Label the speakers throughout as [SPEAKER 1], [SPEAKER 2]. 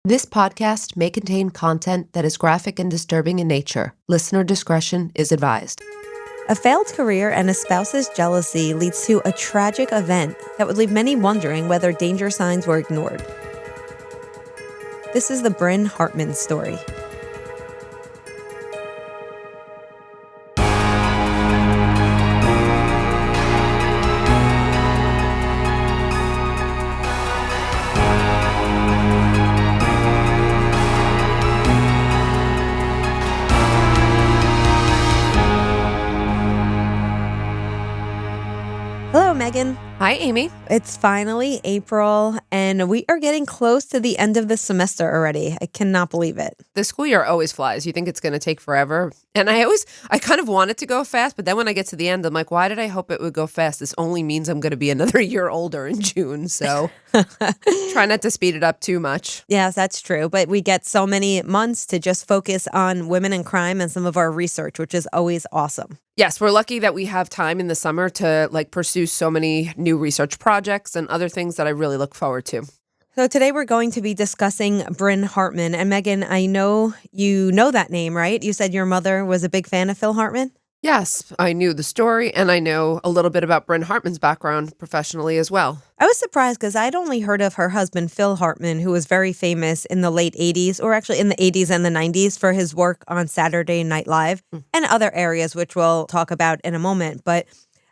[SPEAKER 1] This podcast may contain content that is graphic and disturbing in nature. Listener discretion is advised.
[SPEAKER 2] A failed career and a spouse's jealousy leads to a tragic event that would leave many wondering whether danger signs were ignored. This is the Brynn Hartman story. Hello, Meghan.
[SPEAKER 3] Hi, Amy.
[SPEAKER 2] It's finally April, and we are getting close to the end of the semester already. I cannot believe it.
[SPEAKER 3] The school year always flies. You think it's going to take forever. And I kind of want it to go fast, but then when I get to the end, I'm like, why did I hope it would go fast? This only means I'm going to be another year older in June, so try not to speed it up too much.
[SPEAKER 2] Yes, that's true. But we get so many months to just focus on women and crime and some of our research, which is always awesome.
[SPEAKER 3] Yes, we're lucky that we have time in the summer to pursue so many new research projects and other things that I really look forward to.
[SPEAKER 2] So today we're going to be discussing Brynn Hartman. And Meghan, I know you know that name, right? You said your mother was a big fan of Phil Hartman?
[SPEAKER 3] Yes, I knew the story, and I know a little bit about Brynn Hartman's background professionally as well.
[SPEAKER 2] I was surprised because I'd only heard of her husband, Phil Hartman, who was very famous in the late 80s, or actually in the 80s and the 90s, for his work on Saturday Night Live and other areas, which we'll talk about in a moment. But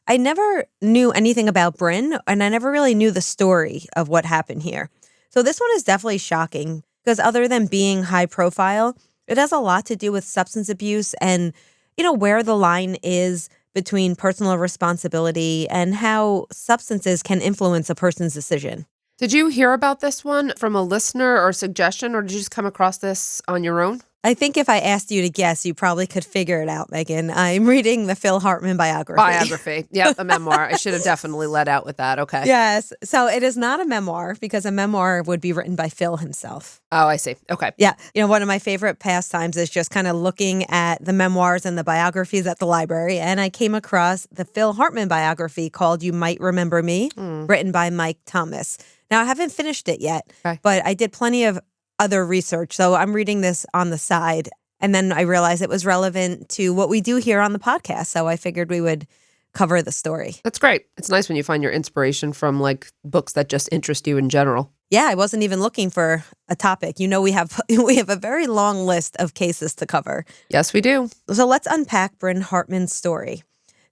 [SPEAKER 2] I never knew anything about Brynn, and I never really knew the story of what happened here. So this one is definitely shocking because other than being high profile, it has a lot to do with substance abuse and, where the line is between personal responsibility and how substances can influence a person's decision.
[SPEAKER 3] Did you hear about this one from a listener or suggestion, or did you just come across this on your own?
[SPEAKER 2] I think if I asked you to guess, you probably could figure it out, Meghan. I'm reading the Phil Hartman biography.
[SPEAKER 3] Biography. Yep, a memoir. I should have definitely let out with that. Okay.
[SPEAKER 2] Yes. So it is not a memoir because a memoir would be written by Phil himself.
[SPEAKER 3] Oh, I see. Okay.
[SPEAKER 2] Yeah. One of my favorite pastimes is just kind of looking at the memoirs and the biographies at the library. And I came across the Phil Hartman biography called You Might Remember Me, written by Mike Thomas. Now, I haven't finished it yet, but I did plenty of other research. So I'm reading this on the side. And then I realized it was relevant to what we do here on the podcast. So I figured we would cover the story.
[SPEAKER 3] That's great. It's nice when you find your inspiration from books that just interest you in general.
[SPEAKER 2] Yeah, I wasn't even looking for a topic. We have a very long list of cases to cover.
[SPEAKER 3] Yes, we do.
[SPEAKER 2] So let's unpack Brynn Hartman's story.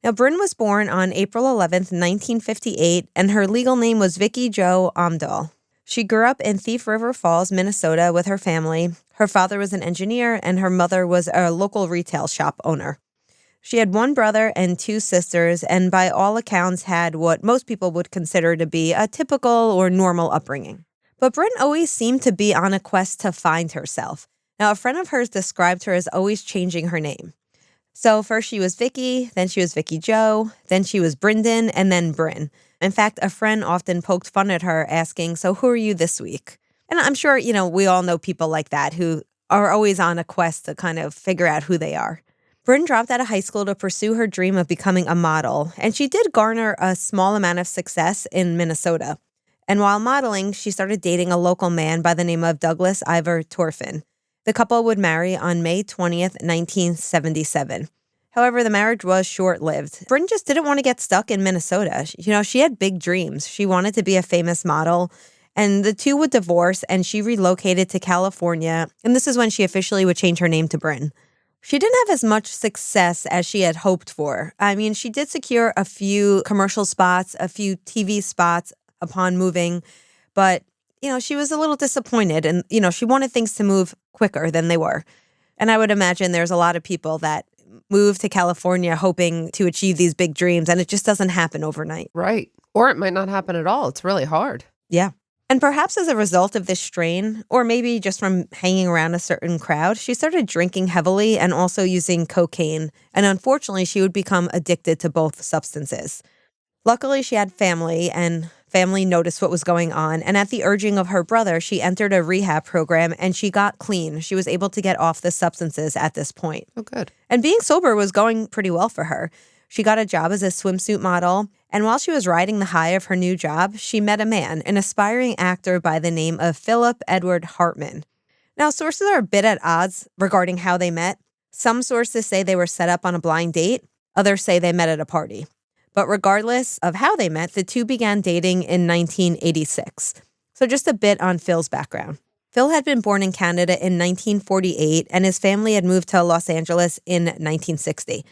[SPEAKER 2] Now, Brynn was born on April 11th, 1958, and her legal name was Vicky Jo Omdahl. She grew up in Thief River Falls, Minnesota with her family. Her father was an engineer and her mother was a local retail shop owner. She had one brother and two sisters and by all accounts had what most people would consider to be a typical or normal upbringing. But Brynn always seemed to be on a quest to find herself. Now, a friend of hers described her as always changing her name. So first she was Vicky, then she was Vicky Jo, then she was Bryndon, and then Brynn. In fact, a friend often poked fun at her asking, so who are you this week? And I'm sure, we all know people like that who are always on a quest to kind of figure out who they are. Brynn dropped out of high school to pursue her dream of becoming a model, and she did garner a small amount of success in Minnesota. And while modeling, she started dating a local man by the name of Douglas Ivor Torfin. The couple would marry on May 20th, 1977. However, the marriage was short-lived. Brynn just didn't want to get stuck in Minnesota. She had big dreams. She wanted to be a famous model, and the two would divorce, and she relocated to California, and this is when she officially would change her name to Brynn. She didn't have as much success as she had hoped for. I mean, she did secure a few commercial spots, a few TV spots upon moving, but, she was a little disappointed, and, she wanted things to move quicker than they were. And I would imagine there's a lot of people that move to California hoping to achieve these big dreams, and it just doesn't happen overnight.
[SPEAKER 3] Right. Or it might not happen at all. It's really hard.
[SPEAKER 2] Yeah. And perhaps as a result of this strain, or maybe just from hanging around a certain crowd, she started drinking heavily and also using cocaine. And unfortunately, she would become addicted to both substances. Luckily, she had family, and family noticed what was going on. And at the urging of her brother, she entered a rehab program and she got clean. She was able to get off the substances at this point.
[SPEAKER 3] Oh, good.
[SPEAKER 2] And being sober was going pretty well for her. She got a job as a swimsuit model, and while she was riding the high of her new job, she met a man, an aspiring actor by the name of Philip Edward Hartman. Now, sources are a bit at odds regarding how they met. Some sources say they were set up on a blind date. Others say they met at a party. But regardless of how they met, the two began dating in 1986. So just a bit on Phil's background. Phil had been born in Canada in 1948, and his family had moved to Los Angeles in 1960.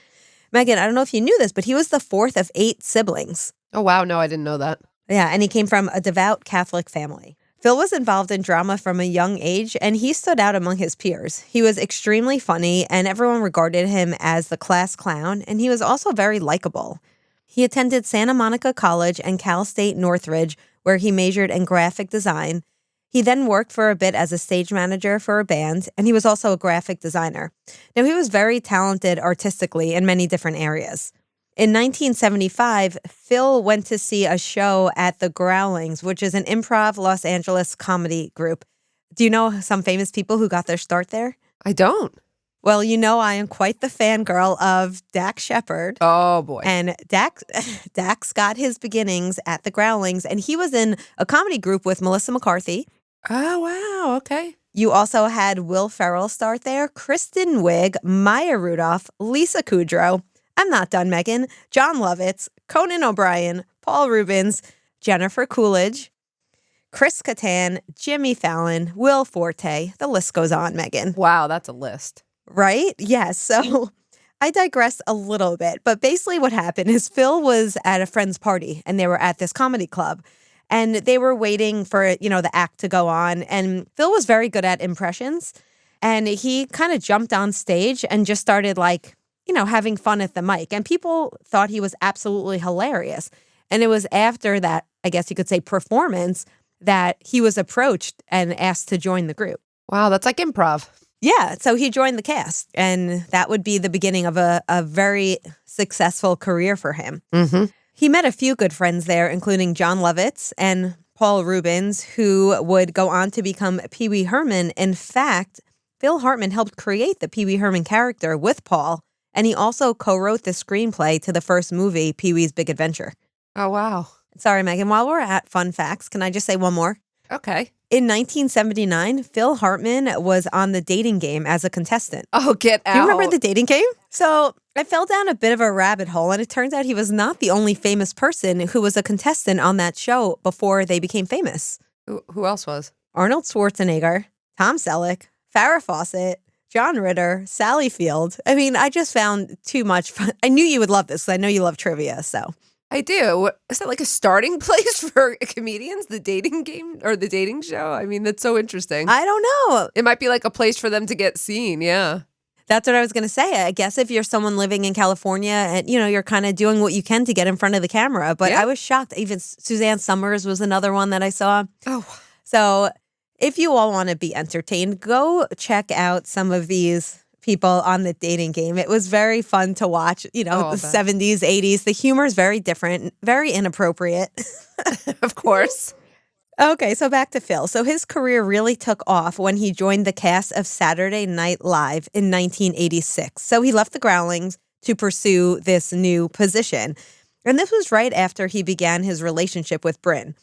[SPEAKER 2] Meghan, I don't know if you knew this, but he was the fourth of 8 siblings.
[SPEAKER 3] Oh, wow. No, I didn't know that.
[SPEAKER 2] Yeah, and he came from a devout Catholic family. Phil was involved in drama from a young age, and he stood out among his peers. He was extremely funny, and everyone regarded him as the class clown, and he was also very likable. He attended Santa Monica College and Cal State Northridge, where he majored in graphic design. He then worked for a bit as a stage manager for a band, and he was also a graphic designer. Now, he was very talented artistically in many different areas. In 1975, Phil went to see a show at the Growlings, which is an improv Los Angeles comedy group. Do you know some famous people who got their start there?
[SPEAKER 3] I don't.
[SPEAKER 2] Well, you know I am quite the fangirl of Dax Shepard.
[SPEAKER 3] Oh, boy.
[SPEAKER 2] And Dax got his beginnings at the Growlings, and he was in a comedy group with Melissa McCarthy.
[SPEAKER 3] Oh, wow. Okay.
[SPEAKER 2] You also had Will Ferrell start there, Kristen Wiig, Maya Rudolph, Lisa Kudrow. I'm not done, Meghan. John Lovitz, Conan O'Brien, Paul Rubens, Jennifer Coolidge, Chris Kattan, Jimmy Fallon, Will Forte. The list goes on, Meghan.
[SPEAKER 3] Wow, that's a list.
[SPEAKER 2] Right? Yes. So I digress a little bit. But basically what happened is Phil was at a friend's party, and they were at this comedy club. And they were waiting for, the act to go on. And Phil was very good at impressions. And he kind of jumped on stage and just started having fun at the mic. And people thought he was absolutely hilarious. And it was after that, I guess you could say, performance that he was approached and asked to join the group.
[SPEAKER 3] Wow, that's like improv.
[SPEAKER 2] Yeah, so he joined the cast. And that would be the beginning of a very successful career for him.
[SPEAKER 3] Mm-hmm.
[SPEAKER 2] He met a few good friends there, including John Lovitz and Paul Rubens, who would go on to become Pee Wee Herman. In fact, Phil Hartman helped create the Pee Wee Herman character with Paul, and he also co-wrote the screenplay to the first movie, Pee Wee's Big Adventure.
[SPEAKER 3] Oh, wow.
[SPEAKER 2] Sorry, Meghan, while we're at fun facts, can I just say one more?
[SPEAKER 3] Okay.
[SPEAKER 2] In 1979, Phil Hartman was on The Dating Game as a contestant.
[SPEAKER 3] Oh, get out.
[SPEAKER 2] Do you remember The Dating Game? So I fell down a bit of a rabbit hole, and it turns out he was not the only famous person who was a contestant on that show before they became famous.
[SPEAKER 3] Who else was?
[SPEAKER 2] Arnold Schwarzenegger, Tom Selleck, Farrah Fawcett, John Ritter, Sally Field. I mean, I just found too much fun. I knew you would love this. I know you love trivia, so.
[SPEAKER 3] I do. Is that like a starting place for comedians, the dating game or the dating show? I mean, that's so interesting.
[SPEAKER 2] I don't know.
[SPEAKER 3] It might be like a place for them to get seen. Yeah.
[SPEAKER 2] That's what I was going to say. I guess if you're someone living in California and, you're kind of doing what you can to get in front of the camera. But
[SPEAKER 3] Yeah.
[SPEAKER 2] I was shocked. Even Suzanne Summers was another one that I saw.
[SPEAKER 3] Oh,
[SPEAKER 2] So if you all want to be entertained, go check out some of these people on The Dating Game. It was very fun to watch, the
[SPEAKER 3] I'll bet.
[SPEAKER 2] 70s, 80s. The humor is very different, very inappropriate.
[SPEAKER 3] of course.
[SPEAKER 2] Okay, so back to Phil. So his career really took off when he joined the cast of Saturday Night Live in 1986. So he left the Growlings to pursue this new position. And this was right after he began his relationship with Brynn.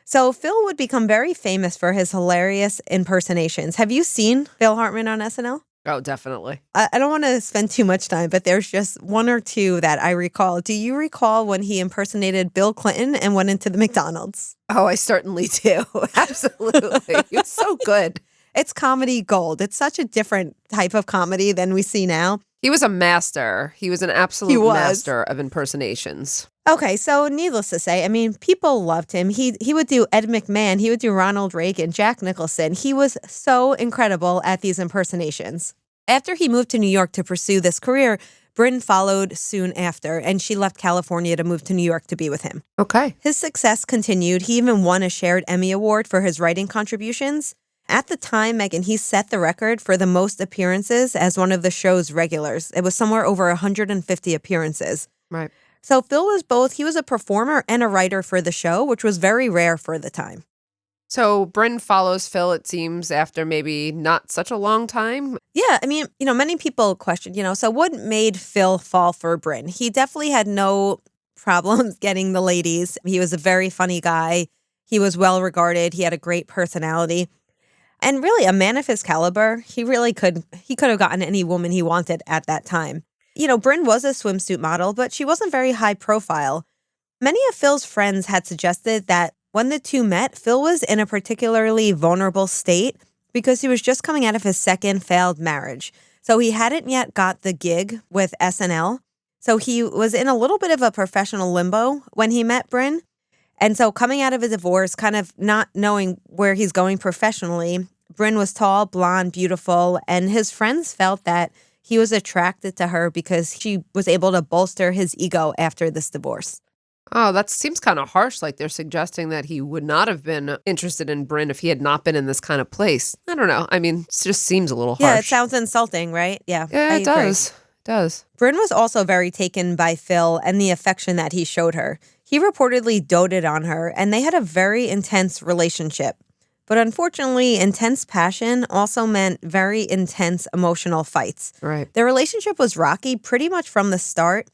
[SPEAKER 2] So Phil would become very famous for his hilarious impersonations. Have you seen Phil Hartman on SNL?
[SPEAKER 3] Oh, definitely.
[SPEAKER 2] I don't want to spend too much time, but there's just one or two that I recall. Do you recall when he impersonated Bill Clinton and went into the McDonald's?
[SPEAKER 3] Oh, I certainly do. Absolutely. He was so good.
[SPEAKER 2] It's comedy gold. It's such a different type of comedy than we see now.
[SPEAKER 3] He was a master. He was an absolute
[SPEAKER 2] He was.
[SPEAKER 3] master of impersonations.
[SPEAKER 2] Okay, so needless to say, I mean, people loved him. He would do Ed McMahon. He would do Ronald Reagan, Jack Nicholson. He was so incredible at these impersonations. After he moved to New York to pursue this career, Brynn followed soon after, and she left California to move to New York to be with him.
[SPEAKER 3] Okay.
[SPEAKER 2] His success continued. He even won a shared Emmy Award for his writing contributions. At the time, Meghan, he set the record for the most appearances as one of the show's regulars. It was somewhere over 150 appearances.
[SPEAKER 3] Right.
[SPEAKER 2] So Phil was both, he was a performer and a writer for the show, which was very rare for the time.
[SPEAKER 3] So Brynn follows Phil, it seems, after maybe not such a long time.
[SPEAKER 2] Yeah, I mean, many people question, so what made Phil fall for Brynn? He definitely had no problems getting the ladies. He was a very funny guy. He was well regarded. He had a great personality. And really, a man of his caliber, he could have gotten any woman he wanted at that time. Brynn was a swimsuit model, but she wasn't very high profile. Many of Phil's friends had suggested that when the two met, Phil was in a particularly vulnerable state because he was just coming out of his second failed marriage. So he hadn't yet got the gig with SNL. So he was in a little bit of a professional limbo when he met Brynn. And so coming out of a divorce, kind of not knowing where he's going professionally, Brynn was tall, blonde, beautiful, and his friends felt that he was attracted to her because she was able to bolster his ego after this divorce.
[SPEAKER 3] Oh, that seems kind of harsh. Like they're suggesting that he would not have been interested in Brynn if he had not been in this kind of place. I don't know. I mean, it just seems a little harsh.
[SPEAKER 2] Yeah, it sounds insulting, right? Yeah,
[SPEAKER 3] Yeah, it does. It does.
[SPEAKER 2] Brynn was also very taken by Phil and the affection that he showed her. He reportedly doted on her, and they had a very intense relationship. But unfortunately, intense passion also meant very intense emotional fights.
[SPEAKER 3] Right.
[SPEAKER 2] Their relationship was rocky pretty much from the start.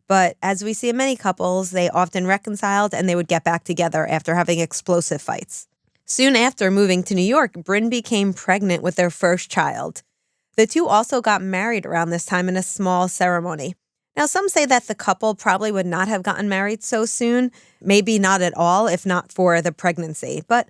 [SPEAKER 2] But as we see in many couples, they often reconciled and they would get back together after having explosive fights. Soon after moving to New York, Brynn became pregnant with their first child. The two also got married around this time in a small ceremony. Now, some say that the couple probably would not have gotten married so soon, maybe not at all, if not for the pregnancy. But,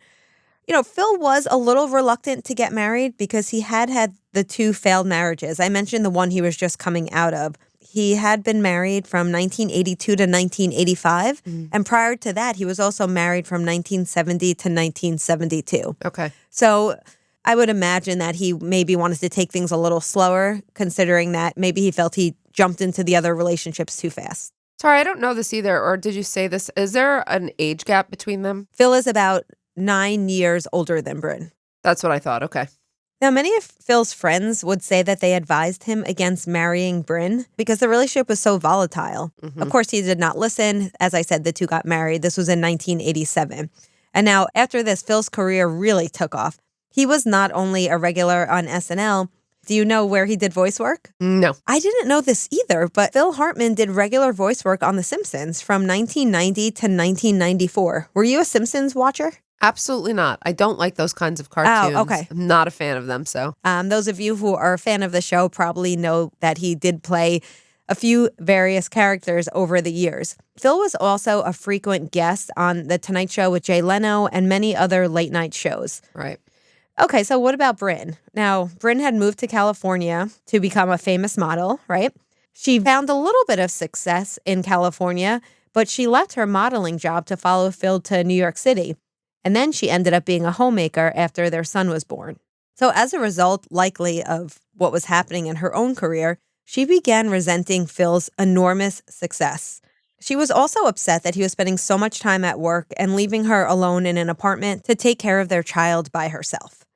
[SPEAKER 2] Phil was a little reluctant to get married because he had the two failed marriages. I mentioned the one he was just coming out of. He had been married from 1982 to 1985. And prior to that, he was also married from 1970 to 1972.
[SPEAKER 3] Okay.
[SPEAKER 2] So I would imagine that he maybe wanted to take things a little slower, considering that maybe he felt he jumped into the other relationships too fast.
[SPEAKER 3] Sorry, I don't know this either. Or did you say this? Is there an age gap between them?
[SPEAKER 2] Phil is about 9 years older than Brynn.
[SPEAKER 3] That's what I thought. Okay.
[SPEAKER 2] Now, many of Phil's friends would say that they advised him against marrying Brynn because the relationship was so volatile. Of course, he did not listen. As I said, the two got married. This was in 1987. And now, after this, Phil's career really took off. He was not only a regular on SNL. Do you know where he did voice work?
[SPEAKER 3] No.
[SPEAKER 2] I didn't know this either, but Phil Hartman did regular voice work on The Simpsons from 1990 to 1994. Were you a Simpsons watcher?
[SPEAKER 3] Absolutely not. I don't like those kinds of cartoons.
[SPEAKER 2] Oh, okay.
[SPEAKER 3] I'm not a fan of them, so.
[SPEAKER 2] Those of you who are a fan of the show probably know that he did play a few various characters over the years. Phil was also a frequent guest on The Tonight Show with Jay Leno and many other late-night shows.
[SPEAKER 3] Right.
[SPEAKER 2] Okay, so what about Brynn? Now, Brynn had moved to California to become a famous model, right? She found a little bit of success in California, but she left her modeling job to follow Phil to New York City. And then she ended up being a homemaker after their son was born. So as a result, likely of what was happening in her own career, she began resenting Phil's enormous success. She was also upset that he was spending so much time at work and leaving her alone in an apartment to take care of their child by herself.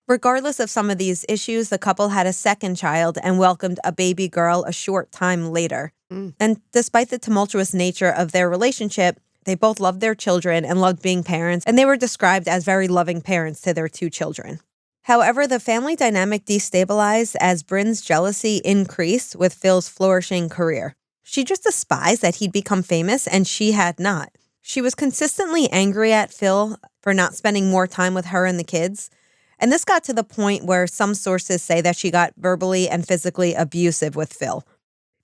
[SPEAKER 2] Regardless of some of these issues, the couple had a second child and welcomed a baby girl a short time later. And despite the tumultuous nature of their relationship, they both loved their children and loved being parents, and they were described as very loving parents to their two children. However, the family dynamic destabilized as Brynn's jealousy increased with Phil's flourishing career. She just despised that he'd become famous and she had not. She was consistently angry at Phil for not spending more time with her and the kids. And this got to the point where some sources say that she got verbally and physically abusive with Phil.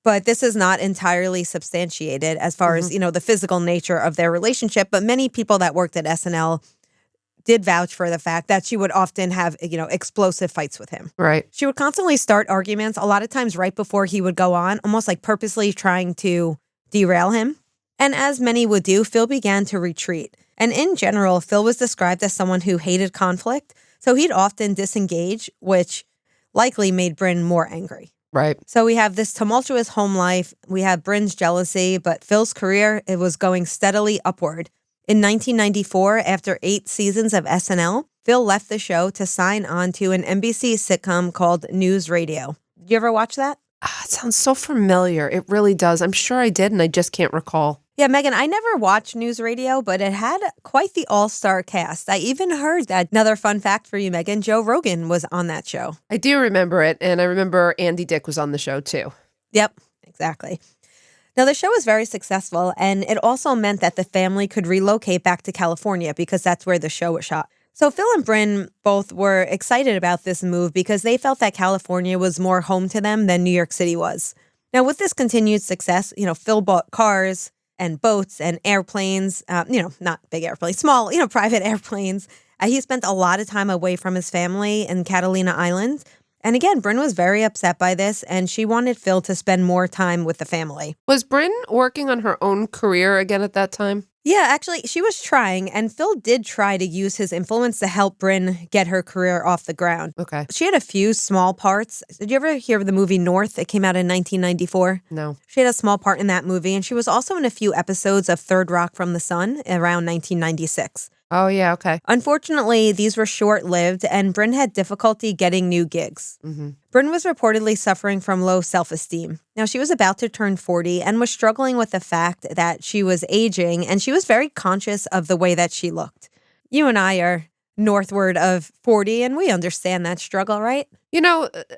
[SPEAKER 2] But this is not entirely substantiated as far as, the physical nature of their relationship. But many people that worked at SNL did vouch for the fact that she would often have, explosive fights with him.
[SPEAKER 3] Right.
[SPEAKER 2] She would constantly start arguments, a lot of times right before he would go on, almost like purposely trying to derail him. And as many would do, Phil began to retreat. And in general, Phil was described as someone who hated conflict. So he'd often disengage, which likely made Brynn more angry.
[SPEAKER 3] Right.
[SPEAKER 2] So we have this tumultuous home life. We have Brynn's jealousy, but Phil's career, it was going steadily upward. In 1994, after 8 seasons of SNL, Phil left the show to sign on to an NBC sitcom called News Radio. Did you ever watch that?
[SPEAKER 3] It sounds so familiar. It really does. I'm sure I did, and I just can't recall.
[SPEAKER 2] Yeah, Meghan, I never watched News Radio, but it had quite the all-star cast. I even heard that, another fun fact for you, Meghan, Joe Rogan was on that show.
[SPEAKER 3] I do remember it, and I remember Andy Dick was on the show, too.
[SPEAKER 2] Yep, exactly. Now, the show was very successful, and it also meant that the family could relocate back to California because that's where the show was shot. So Phil and Brynn both were excited about this move because they felt that California was more home to them than New York City was. Now, with this continued success, Phil bought cars and boats and airplanes, not big airplanes, small, private airplanes. He spent a lot of time away from his family in Catalina Island. And again, Brynn was very upset by this, and she wanted Phil to spend more time with the family.
[SPEAKER 3] Was Brynn working on her own career again at that time?
[SPEAKER 2] Yeah, actually, she was trying, and Phil did try to use his influence to help Brynn get her career off the ground.
[SPEAKER 3] Okay.
[SPEAKER 2] She had a few small parts. Did you ever hear of the movie North? It came out in 1994.
[SPEAKER 3] No.
[SPEAKER 2] She had a small part in that movie, and she was also in a few episodes of Third Rock from the Sun around 1996.
[SPEAKER 3] Oh, yeah, okay.
[SPEAKER 2] Unfortunately, these were short-lived, and Brynn had difficulty getting new gigs.
[SPEAKER 3] Mm-hmm.
[SPEAKER 2] Brynn was reportedly suffering from low self-esteem. Now, she was about to turn 40 and was struggling with the fact that she was aging, and she was very conscious of the way that she looked. You and I are northward of 40, and we understand that struggle, right?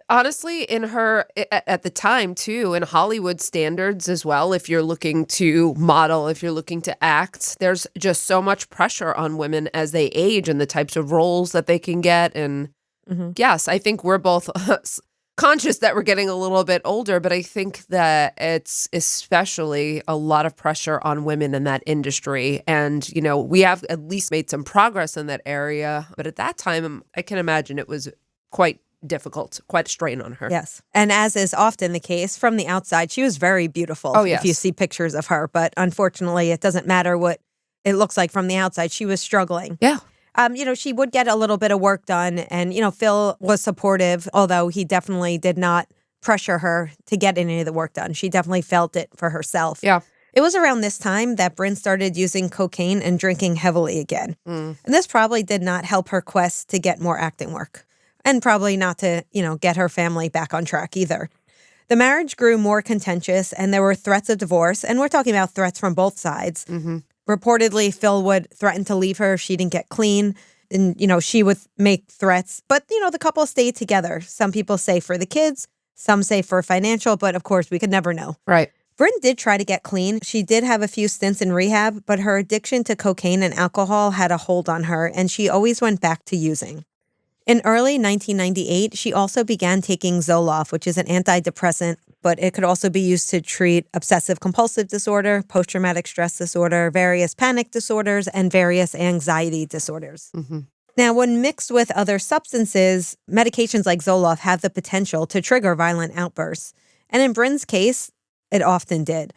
[SPEAKER 3] Honestly, in her, at the time too, in Hollywood standards as well, if you're looking to model, if you're looking to act, there's just so much pressure on women as they age and the types of roles that they can get. And yes, I think we're both conscious that we're getting a little bit older, but I think that it's especially a lot of pressure on women in that industry. And, we have at least made some progress in that area. But at that time, I can imagine it was quite difficult, quite a strain on her.
[SPEAKER 2] Yes. And as is often the case, from the outside, she was very beautiful.
[SPEAKER 3] Oh, yes.
[SPEAKER 2] If you see pictures of her. But unfortunately, it doesn't matter what it looks like from the outside. She was struggling.
[SPEAKER 3] Yeah.
[SPEAKER 2] She would get a little bit of work done. And, Phil was supportive, although he definitely did not pressure her to get any of the work done. She definitely felt it for herself.
[SPEAKER 3] Yeah.
[SPEAKER 2] It was around this time that Brynn started using cocaine and drinking heavily again. And this probably did not help her quest to get more acting work. And probably not to, get her family back on track either. The marriage grew more contentious, and there were threats of divorce. And we're talking about threats from both sides. Mm-hmm. Reportedly, Phil would threaten to leave her if she didn't get clean. And, she would make threats. But, the couple stayed together. Some people say for the kids, some say for financial, but of course, we could never know.
[SPEAKER 3] Right.
[SPEAKER 2] Brynn did try to get clean. She did have a few stints in rehab, but her addiction to cocaine and alcohol had a hold on her, and she always went back to using. In early 1998, she also began taking Zoloft, which is an antidepressant, but it could also be used to treat obsessive-compulsive disorder, post-traumatic stress disorder, various panic disorders, and various anxiety disorders. Mm-hmm. Now, when mixed with other substances, medications like Zoloft have the potential to trigger violent outbursts. And in Brynn's case, it often did.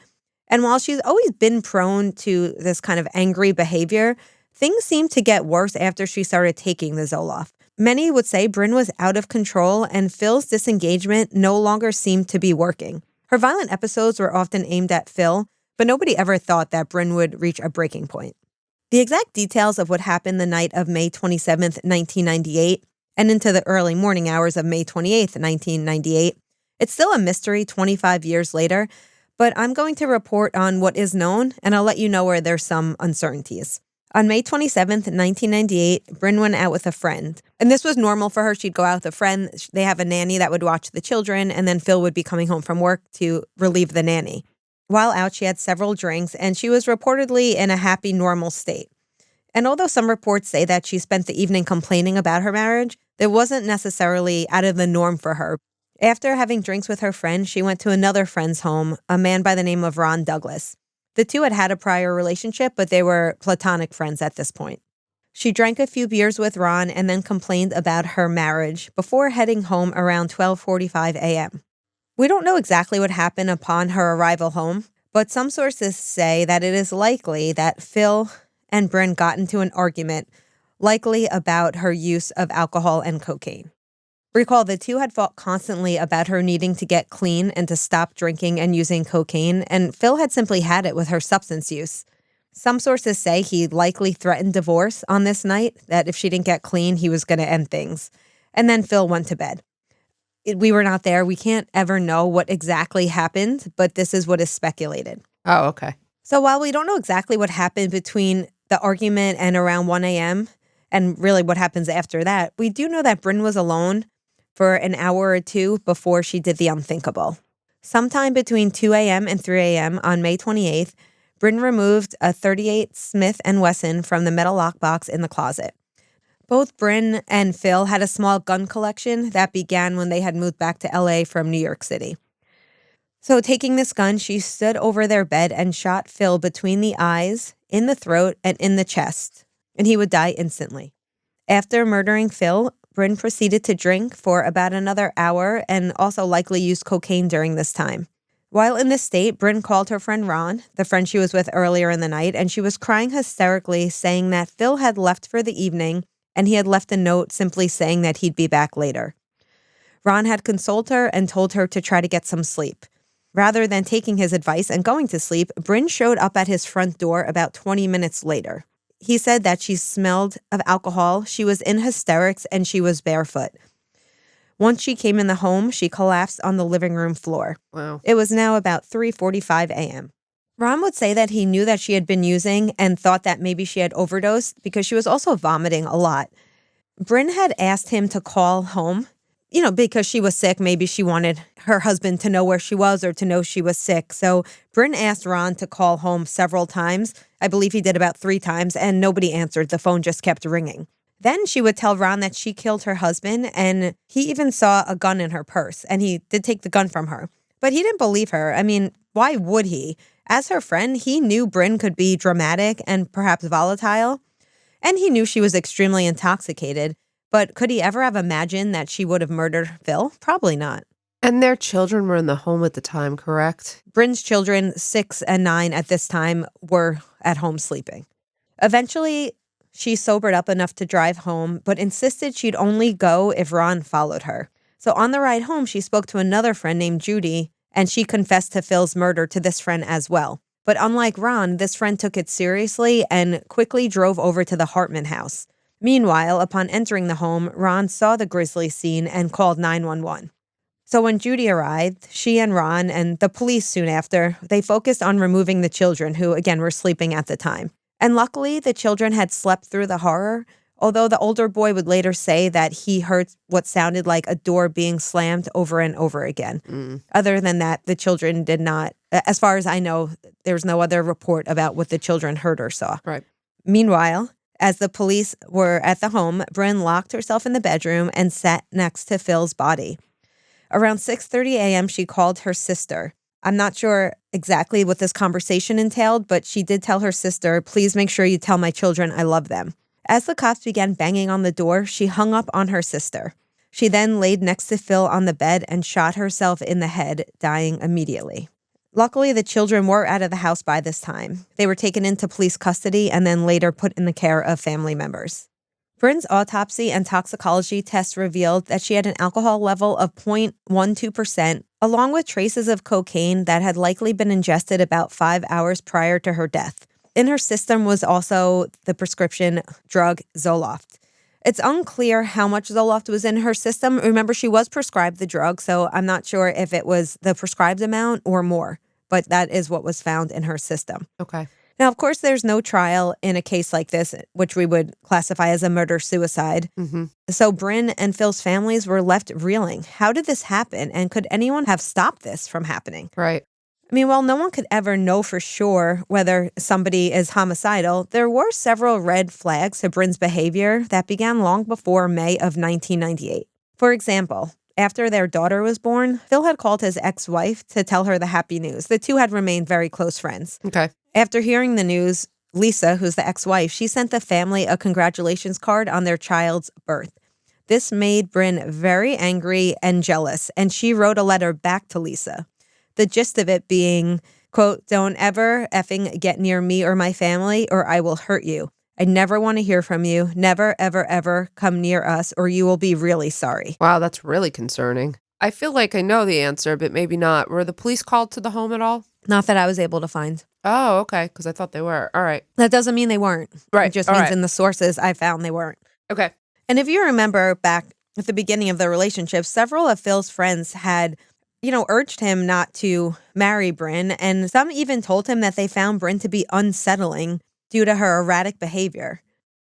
[SPEAKER 2] And while she's always been prone to this kind of angry behavior, things seemed to get worse after she started taking the Zoloft. Many would say Brynn was out of control, and Phil's disengagement no longer seemed to be working. Her violent episodes were often aimed at Phil, but nobody ever thought that Brynn would reach a breaking point. The exact details of what happened the night of May 27th, 1998, and into the early morning hours of May 28th, 1998, it's still a mystery 25 years later, but I'm going to report on what is known, and I'll let you know where there's some uncertainties. On May 27th, 1998, Brynn went out with a friend. And this was normal for her. She'd go out with a friend. They have a nanny that would watch the children, and then Phil would be coming home from work to relieve the nanny. While out, she had several drinks, and she was reportedly in a happy, normal state. And although some reports say that she spent the evening complaining about her marriage, it wasn't necessarily out of the norm for her. After having drinks with her friend, she went to another friend's home, a man by the name of Ron Douglas. The two had a prior relationship, but they were platonic friends at this point. She drank a few beers with Ron and then complained about her marriage before heading home around 12:45 a.m. We don't know exactly what happened upon her arrival home, but some sources say that it is likely that Phil and Brynn got into an argument, likely about her use of alcohol and cocaine. Recall, the two had fought constantly about her needing to get clean and to stop drinking and using cocaine, and Phil had simply had it with her substance use. Some sources say he likely threatened divorce on this night, that if she didn't get clean, he was going to end things. And then Phil went to bed. We were not there. We can't ever know what exactly happened, but this is what is speculated.
[SPEAKER 3] Oh, okay.
[SPEAKER 2] So while we don't know exactly what happened between the argument and around 1 a.m., and really what happens after that, we do know that Brynn was alone for an hour or two before she did the unthinkable. Sometime between 2 a.m. and 3 a.m. on May 28th, Brynn removed a .38 Smith & Wesson from the metal lockbox in the closet. Both Brynn and Phil had a small gun collection that began when they had moved back to LA from New York City. So taking this gun, she stood over their bed and shot Phil between the eyes, in the throat, and in the chest, and he would die instantly. After murdering Phil, Brynn proceeded to drink for about another hour and also likely used cocaine during this time. While in this state, Brynn called her friend Ron, the friend she was with earlier in the night, and she was crying hysterically, saying that Phil had left for the evening and he had left a note simply saying that he'd be back later. Ron had consoled her and told her to try to get some sleep. Rather than taking his advice and going to sleep, Brynn showed up at his front door about 20 minutes later. He said that she smelled of alcohol, she was in hysterics, and she was barefoot. Once she came in the home, she collapsed on the living room floor.
[SPEAKER 3] Wow.
[SPEAKER 2] It was now about 3:45 a.m. Ron would say that he knew that she had been using and thought that maybe she had overdosed because she was also vomiting a lot. Brynn had asked him to call home, because she was sick. Maybe she wanted her husband to know where she was or to know she was sick. So Brynn asked Ron to call home several times. I believe he did about 3 times, and nobody answered. The phone just kept ringing. Then she would tell Ron that she killed her husband, and he even saw a gun in her purse, and he did take the gun from her. But he didn't believe her. I mean, why would he? As her friend, he knew Brynn could be dramatic and perhaps volatile, and he knew she was extremely intoxicated. But could he ever have imagined that she would have murdered Phil? Probably not.
[SPEAKER 3] And their children were in the home at the time, correct?
[SPEAKER 2] Brynn's children, 6 and 9 at this time, were at home sleeping. Eventually, she sobered up enough to drive home, but insisted she'd only go if Ron followed her. So on the ride home, she spoke to another friend named Judy, and she confessed to Phil's murder to this friend as well. But unlike Ron, this friend took it seriously and quickly drove over to the Hartman house. Meanwhile, upon entering the home, Ron saw the grisly scene and called 911. So when Judy arrived, she and Ron and the police soon after, they focused on removing the children who, again, were sleeping at the time. And luckily, the children had slept through the horror, although the older boy would later say that he heard what sounded like a door being slammed over and over again. Other than that, the children did not, as far as I know, there's no other report about what the children heard or saw.
[SPEAKER 3] Right.
[SPEAKER 2] Meanwhile, as the police were at the home, Brynn locked herself in the bedroom and sat next to Phil's body. Around 6:30 a.m., she called her sister. I'm not sure exactly what this conversation entailed, but she did tell her sister, "Please make sure you tell my children I love them." As the cops began banging on the door, she hung up on her sister. She then laid next to Phil on the bed and shot herself in the head, dying immediately. Luckily, the children were out of the house by this time. They were taken into police custody and then later put in the care of family members. Brynn's autopsy and toxicology tests revealed that she had an alcohol level of 0.12%, along with traces of cocaine that had likely been ingested about 5 hours prior to her death. In her system was also the prescription drug Zoloft. It's unclear how much Zoloft was in her system. Remember, she was prescribed the drug, so I'm not sure if it was the prescribed amount or more, but that is what was found in her system.
[SPEAKER 3] Okay.
[SPEAKER 2] Now, of course, there's no trial in a case like this, which we would classify as a murder-suicide. So Brynn and Phil's families were left reeling. How did this happen? And could anyone have stopped this from happening?
[SPEAKER 3] Right.
[SPEAKER 2] I mean, while no one could ever know for sure whether somebody is homicidal, there were several red flags to Brynn's behavior that began long before May of 1998. For example, after their daughter was born, Phil had called his ex-wife to tell her the happy news. The two had remained very close friends.
[SPEAKER 3] Okay.
[SPEAKER 2] After hearing the news, Lisa, who's the ex-wife, she sent the family a congratulations card on their child's birth. This made Brynn very angry and jealous, and she wrote a letter back to Lisa. The gist of it being, quote, "Don't ever effing get near me or my family or I will hurt you. I never want to hear from you. Never, ever, ever come near us or you will be really sorry."
[SPEAKER 3] Wow, that's really concerning. I feel like I know the answer, but maybe not. Were the police called to the home at all?
[SPEAKER 2] Not that I was able to find.
[SPEAKER 3] Oh, okay, because I thought they were. All right.
[SPEAKER 2] That doesn't mean they weren't.
[SPEAKER 3] Right.
[SPEAKER 2] It just
[SPEAKER 3] all
[SPEAKER 2] means
[SPEAKER 3] right.
[SPEAKER 2] in the sources I found they weren't.
[SPEAKER 3] Okay.
[SPEAKER 2] And if you remember back at the beginning of the relationship, several of Phil's friends had, urged him not to marry Brynn, and some even told him that they found Brynn to be unsettling due to her erratic behavior.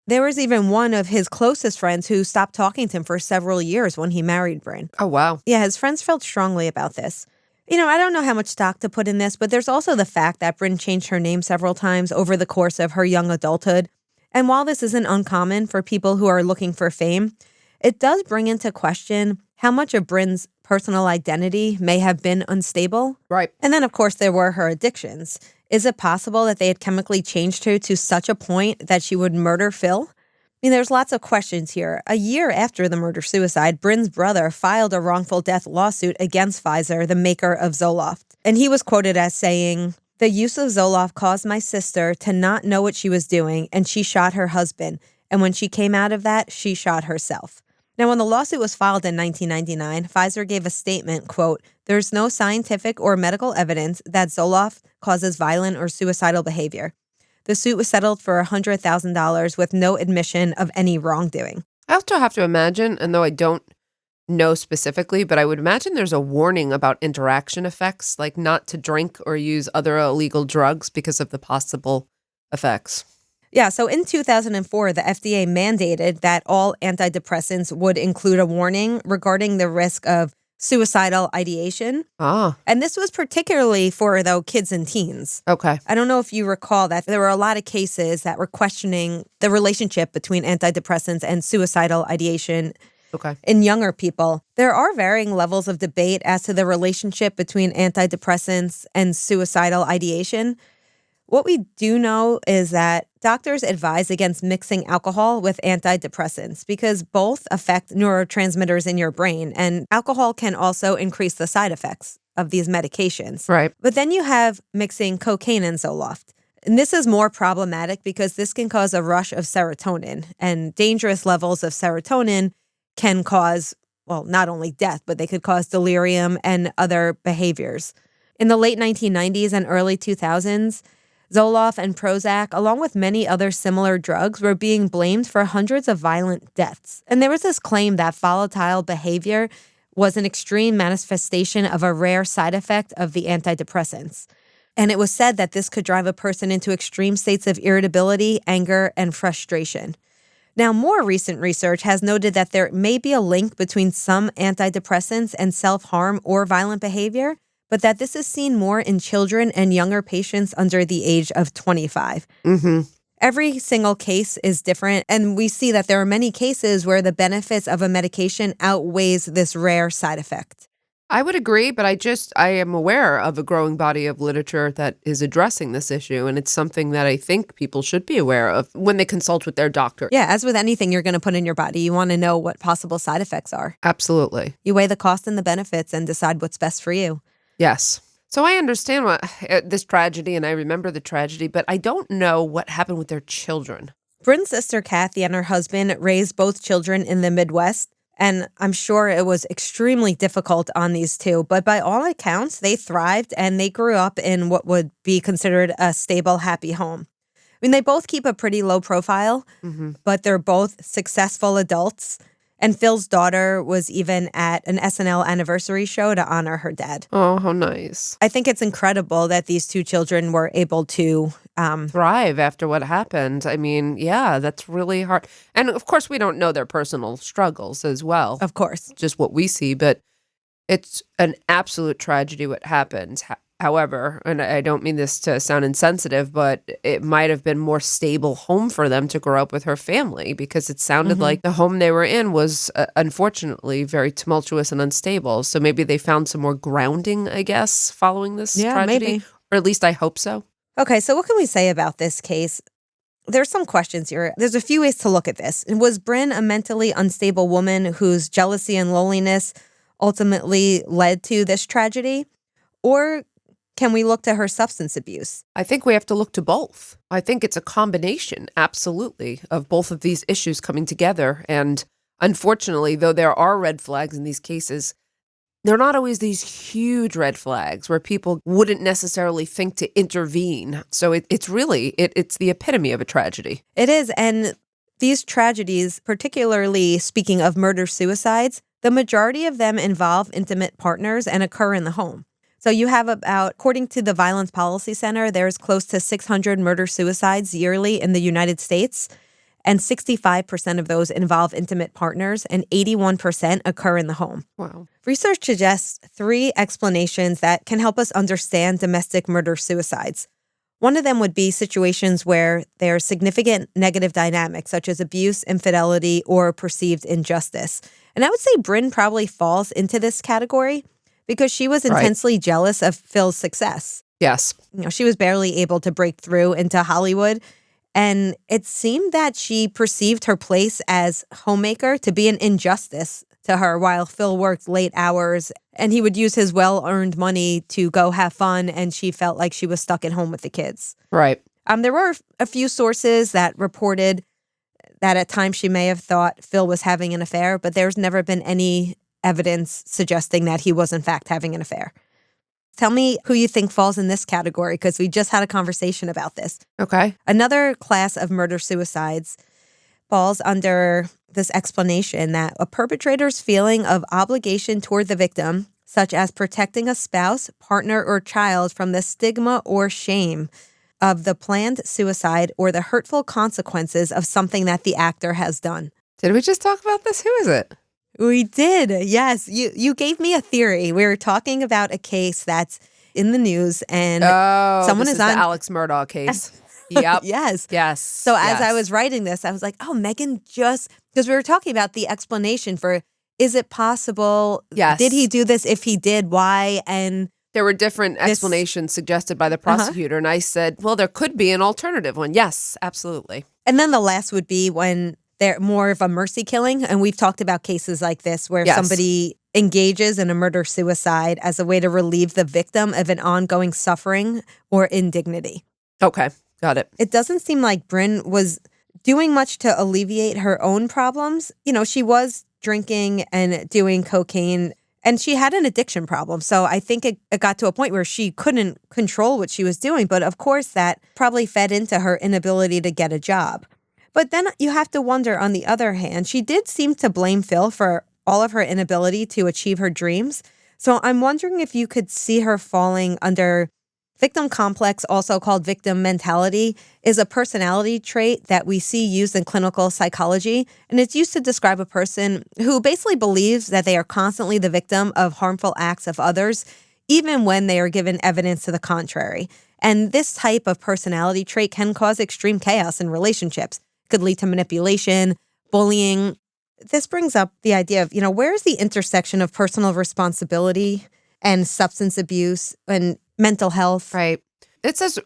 [SPEAKER 2] There was even one of his closest friends who stopped talking to him for several years when he married Brynn.
[SPEAKER 3] Oh, wow.
[SPEAKER 2] Yeah, his friends felt strongly about this. I don't know how much stock to put in this, but there's also the fact that Brynn changed her name several times over the course of her young adulthood. And while this isn't uncommon for people who are looking for fame, it does bring into question how much of Brynn's personal identity may have been unstable.
[SPEAKER 3] Right.
[SPEAKER 2] And then, of course, there were her addictions. Is it possible that they had chemically changed her to such a point that she would murder Phil? I mean, there's lots of questions here. A year after the murder-suicide, Brynn's brother filed a wrongful death lawsuit against Pfizer, the maker of Zoloft. And he was quoted as saying, "The use of Zoloft caused my sister to not know what she was doing, and she shot her husband. And when she came out of that, she shot herself." Now, when the lawsuit was filed in 1999, Pfizer gave a statement, quote, "There's no scientific or medical evidence that Zoloft causes violent or suicidal behavior." The suit was settled for $100,000 with no admission of any wrongdoing.
[SPEAKER 3] I also have to imagine, and though I don't know specifically, but I would imagine there's a warning about interaction effects, like not to drink or use other illegal drugs because of the possible effects.
[SPEAKER 2] Yeah, so in 2004, the FDA mandated that all antidepressants would include a warning regarding the risk of suicidal ideation.
[SPEAKER 3] Ah,
[SPEAKER 2] And this was particularly for, though, kids and teens.
[SPEAKER 3] okay.
[SPEAKER 2] I don't know if you recall that there were a lot of cases that were questioning the relationship between antidepressants and suicidal ideation
[SPEAKER 3] Okay.
[SPEAKER 2] in younger people. There are varying levels of debate as to the relationship between antidepressants and suicidal ideation. What we do know is that doctors advise against mixing alcohol with antidepressants because both affect neurotransmitters in your brain, and alcohol can also increase the side effects of these medications.
[SPEAKER 3] Right.
[SPEAKER 2] But then you have mixing cocaine and Zoloft. And this is more problematic because this can cause a rush of serotonin, and dangerous levels of serotonin can cause, well, not only death, but they could cause delirium and other behaviors. In the late 1990s and early 2000s, Zoloft and Prozac, along with many other similar drugs, were being blamed for hundreds of violent deaths. And there was this claim that volatile behavior was an extreme manifestation of a rare side effect of the antidepressants. And it was said that this could drive a person into extreme states of irritability, anger, and frustration. Now, more recent research has noted that there may be a link between some antidepressants and self-harm or violent behavior, but that this is seen more in children and younger patients under the age of 25.
[SPEAKER 3] Mm-hmm.
[SPEAKER 2] Every single case is different, and we see that there are many cases where the benefits of a medication outweighs this rare side effect.
[SPEAKER 3] I would agree, but I am aware of a growing body of literature that is addressing this issue, and it's something that I think people should be aware of when they consult with their doctor.
[SPEAKER 2] Yeah, as with anything you're going to put in your body, you want to know what possible side effects are.
[SPEAKER 3] Absolutely.
[SPEAKER 2] You weigh the cost and the benefits and decide what's best for you.
[SPEAKER 3] Yes. So I understand this tragedy, and I remember the tragedy, but I don't know what happened with their children.
[SPEAKER 2] Brynn's sister Kathy and her husband raised both children in the Midwest, and I'm sure it was extremely difficult on these two. But by all accounts, they thrived and they grew up in what would be considered a stable, happy home. I mean, they both keep a pretty low profile, but they're both successful adults. And Phil's daughter was even at an SNL anniversary show to honor her dad.
[SPEAKER 3] Oh, how nice.
[SPEAKER 2] I think it's incredible that these two children were able to
[SPEAKER 3] thrive after what happened. I mean, yeah, that's really hard. And of course, we don't know their personal struggles as well.
[SPEAKER 2] Of course.
[SPEAKER 3] Just what we see, but it's an absolute tragedy what happened. However, and I don't mean this to sound insensitive, but it might have been more stable home for them to grow up with her family because it sounded like the home they were in was unfortunately very tumultuous and unstable. So maybe they found some more grounding, I guess, following this tragedy.
[SPEAKER 2] Maybe.
[SPEAKER 3] Or at least I hope so.
[SPEAKER 2] Okay, so what can we say about this case? There's some questions here. There's a few ways to look at this. Was Brynn a mentally unstable woman whose jealousy and loneliness ultimately led to this tragedy? Or can we look to her substance abuse?
[SPEAKER 3] I think we have to look to both. I think it's a combination, absolutely, of both of these issues coming together. And unfortunately, though there are red flags in these cases, they're not always these huge red flags where people wouldn't necessarily think to intervene. So it's the epitome of a tragedy.
[SPEAKER 2] It is. And these tragedies, particularly speaking of murder-suicides, the majority of them involve intimate partners and occur in the home. So you have according to the Violence Policy Center, there's close to 600 murder-suicides yearly in the United States, and 65% of those involve intimate partners, and 81% occur in the home.
[SPEAKER 3] Wow.
[SPEAKER 2] Research suggests 3 explanations that can help us understand domestic murder-suicides. One of them would be situations where there's significant negative dynamics, such as abuse, infidelity, or perceived injustice. And I would say Brynn probably falls into this category because she was
[SPEAKER 3] Right.
[SPEAKER 2] intensely jealous of Phil's success.
[SPEAKER 3] Yes.
[SPEAKER 2] She was barely able to break through into Hollywood. And it seemed that she perceived her place as homemaker to be an injustice to her while Phil worked late hours and he would use his well-earned money to go have fun, and she felt like she was stuck at home with the kids.
[SPEAKER 3] Right.
[SPEAKER 2] There were a few sources that reported that at times she may have thought Phil was having an affair, but there's never been any evidence suggesting that he was in fact having an affair. Tell me who you think falls in this category, because we just had a conversation about this.
[SPEAKER 3] Okay.
[SPEAKER 2] Another class of murder-suicides falls under this explanation that a perpetrator's feeling of obligation toward the victim, such as protecting a spouse, partner, or child from the stigma or shame of the planned suicide or the hurtful consequences of something that the actor has done.
[SPEAKER 3] Did we just talk about this? Who is it?
[SPEAKER 2] We did. Yes. You gave me a theory. We were talking about a case that's in the news, and someone
[SPEAKER 3] this
[SPEAKER 2] is
[SPEAKER 3] is
[SPEAKER 2] on
[SPEAKER 3] the Alex Murdaugh case. Yep.
[SPEAKER 2] Yes.
[SPEAKER 3] Yes.
[SPEAKER 2] So as I was writing this, I was like, oh, Meghan just, because we were talking about the explanation for, is it possible?
[SPEAKER 3] Yes.
[SPEAKER 2] Did he do this? If he did, why? And
[SPEAKER 3] there were different explanations suggested by the prosecutor. And I said, well, there could be an alternative one. Yes, absolutely.
[SPEAKER 2] and then the last would be when they're more of a mercy killing. And we've talked about cases like this where
[SPEAKER 3] Yes.
[SPEAKER 2] somebody engages in a murder-suicide as a way to relieve the victim of an ongoing suffering or indignity.
[SPEAKER 3] Okay. Got it.
[SPEAKER 2] It doesn't seem like Brynn was doing much to alleviate her own problems. She was drinking and doing cocaine, and she had an addiction problem. So I think it got to a point where she couldn't control what she was doing. But of course, that probably fed into her inability to get a job. But then you have to wonder, on the other hand, she did seem to blame Phil for all of her inability to achieve her dreams. So I'm wondering if you could see her falling under victim complex, also called victim mentality, is a personality trait that we see used in clinical psychology. And it's used to describe a person who basically believes that they are constantly the victim of harmful acts of others, even when they are given evidence to the contrary. And this type of personality trait can cause extreme chaos in relationships. It could lead to manipulation, bullying. This brings up the idea of, where is the intersection of personal responsibility and substance abuse and mental health?
[SPEAKER 3] Right. This is,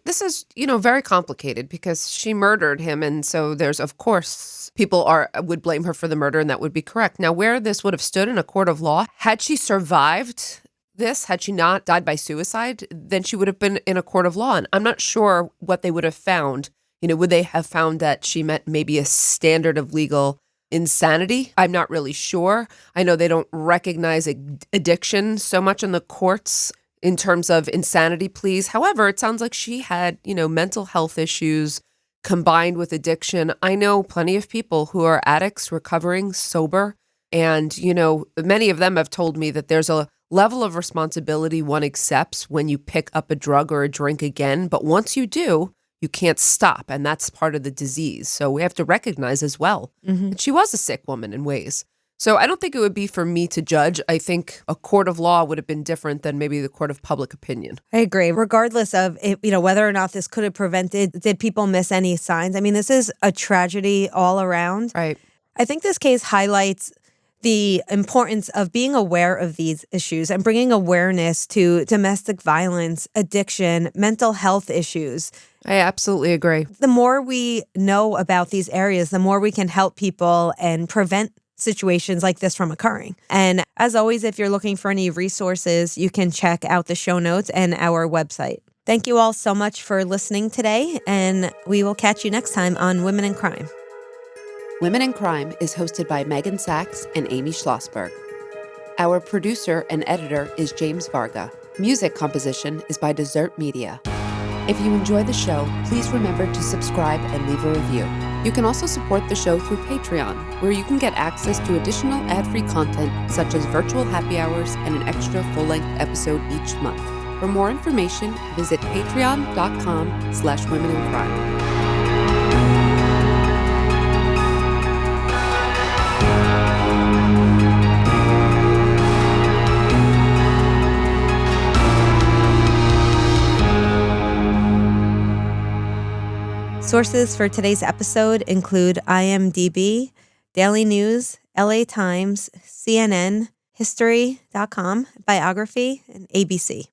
[SPEAKER 3] very complicated because she murdered him. And so there's, of course, people would blame her for the murder, and that would be correct. Now, where this would have stood in a court of law, had she survived this, had she not died by suicide, then she would have been in a court of law. And I'm not sure what they would have found. Would they have found that she met maybe a standard of legal insanity? I'm not really sure. I know they don't recognize addiction so much in the courts in terms of insanity pleas. However, it sounds like she had, mental health issues combined with addiction. I know plenty of people who are addicts recovering sober. And, many of them have told me that there's a level of responsibility one accepts when you pick up a drug or a drink again. But once you do, you can't stop. And that's part of the disease. So we have to recognize as well that she was a sick woman in ways. So I don't think it would be for me to judge. I think a court of law would have been different than maybe the court of public opinion.
[SPEAKER 2] I agree. Regardless of whether or not this could have prevented, did people miss any signs? I mean, this is a tragedy all around.
[SPEAKER 3] Right.
[SPEAKER 2] I think this case highlights the importance of being aware of these issues and bringing awareness to domestic violence, addiction, mental health issues.
[SPEAKER 3] I absolutely agree.
[SPEAKER 2] The more we know about these areas, the more we can help people and prevent situations like this from occurring. And as always, if you're looking for any resources, you can check out the show notes and our website. Thank you all so much for listening today, and we will catch you next time on Women in Crime.
[SPEAKER 1] Women in Crime is hosted by Megan Sachs and Amy Schlossberg. Our producer and editor is James Varga. Music composition is by Desert Media. If you enjoy the show, please remember to subscribe and leave a review. You can also support the show through Patreon, where you can get access to additional ad-free content such as virtual happy hours and an extra full-length episode each month. For more information, visit patreon.com/womenincrime.
[SPEAKER 2] Sources for today's episode include IMDb, Daily News, LA Times, CNN, History.com, Biography, and ABC.